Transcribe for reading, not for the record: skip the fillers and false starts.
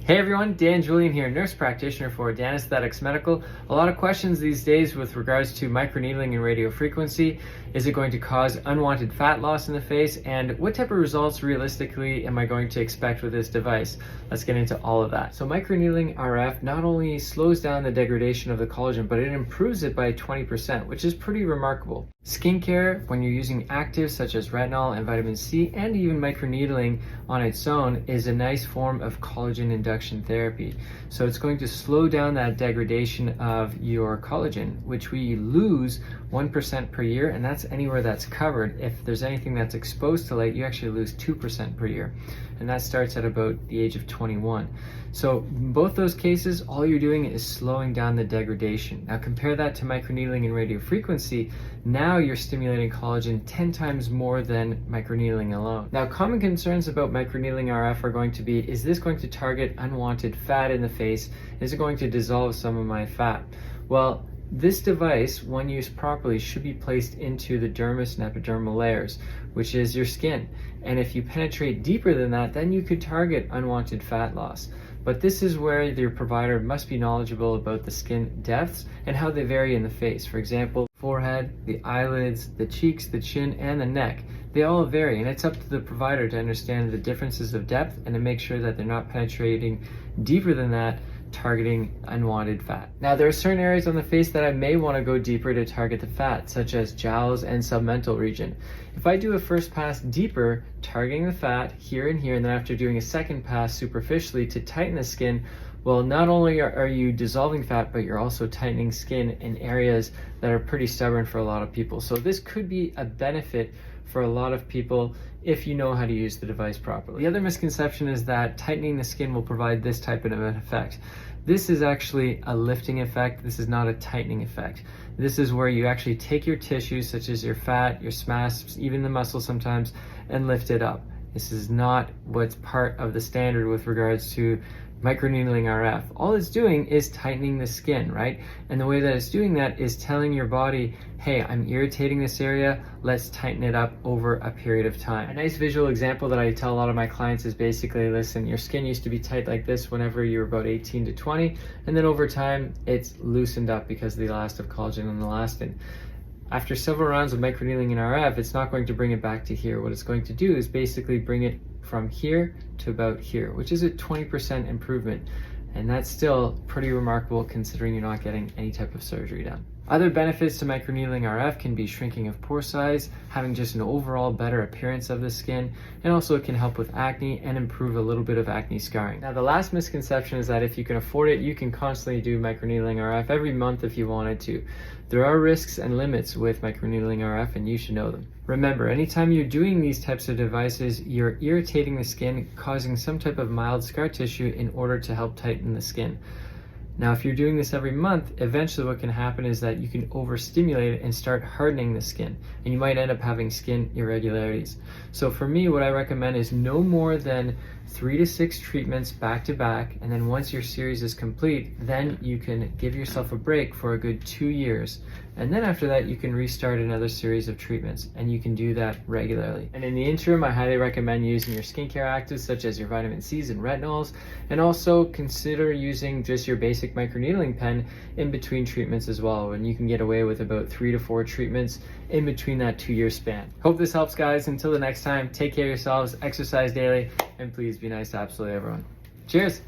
Hey everyone, Dan Julien here, nurse practitioner for Danesthetics Medical. A lot of questions these days with regards to microneedling and radio-frequency. Is it going to cause unwanted fat loss in the face? And what type of results realistically am I going to expect with this device? Let's get into all of that. So microneedling RF not only slows down the degradation of the collagen, but it improves it by 20%, which is pretty remarkable. Skincare, when you're using actives such as retinol and vitamin C, and even microneedling on its own, is a nice form of collagen induction therapy. So it's going to slow down that degradation of your collagen, which we lose 1% per year, and that's anywhere that's covered. If there's anything that's exposed to light, you actually lose 2% per year, and that starts at about the age of 21. So in both those cases, all you're doing is slowing down the degradation. Now compare that to microneedling and radio-frequency. Now you're stimulating collagen 10 times more than microneedling alone. Now, common concerns about microneedling RF are going to be, is this going to target unwanted fat in the face? Is it going to dissolve some of my fat? Well, this device, when used properly, should be placed into the dermis and epidermal layers, which is your skin. And if you penetrate deeper than that, then you could target unwanted fat loss. But this is where your provider must be knowledgeable about the skin depths and how they vary in the face. For example, forehead, the eyelids, the cheeks, the chin, and the neck. They all vary, and it's up to the provider to understand the differences of depth and to make sure that they're not penetrating deeper than that, targeting unwanted fat. Now, there are certain areas on the face that I may want to go deeper to target the fat, such as jowls and submental region. If I do a first pass deeper, targeting the fat here and here, and then after doing a second pass superficially to tighten the skin, well, not only are you dissolving fat, but you're also tightening skin in areas that are pretty stubborn for a lot of people. So this could be a benefit for a lot of people if you know how to use the device properly. The other misconception is that tightening the skin will provide this type of an effect. This is actually a lifting effect. This is not a tightening effect. This is where you actually take your tissues, such as your fat, your SMAS, even the muscle sometimes, and lift it up. This is not what's part of the standard with regards to microneedling RF. All it's doing is tightening the skin, right? And the way that it's doing that is telling your body, hey, I'm irritating this area, let's tighten it up over a period of time. A nice visual example that I tell a lot of my clients is basically, listen, your skin used to be tight like this whenever you were about 18 to 20, and then over time, it's loosened up because of the elastin collagen and elastin. After several rounds of microneedling in RF, it's not going to bring it back to here. What it's going to do is basically bring it from here to about here, which is a 20% improvement. And that's still pretty remarkable considering you're not getting any type of surgery done. Other benefits to microneedling RF can be shrinking of pore size, having just an overall better appearance of the skin, and also it can help with acne and improve a little bit of acne scarring. Now, the last misconception is that if you can afford it, you can constantly do microneedling RF every month if you wanted to. There are risks and limits with microneedling RF, and you should know them. Remember, anytime you're doing these types of devices, you're irritating the skin, causing some type of mild scar tissue in order to help tighten the skin. Now, if you're doing this every month, eventually what can happen is that you can overstimulate it and start hardening the skin, and you might end up having skin irregularities. So for me, what I recommend is no more than 3 to 6 treatments back to back, and then once your series is complete, then you can give yourself a break for a good 2 years. And then after that, you can restart another series of treatments, and you can do that regularly. And in the interim, I highly recommend using your skincare actives such as your vitamin C's and retinols, and also consider using just your basic microneedling pen in between treatments as well, and you can get away with about 3 to 4 treatments in between that 2-year span. Hope this helps, guys. Until the next time, take care of yourselves, exercise daily, and please be nice to absolutely everyone. Cheers!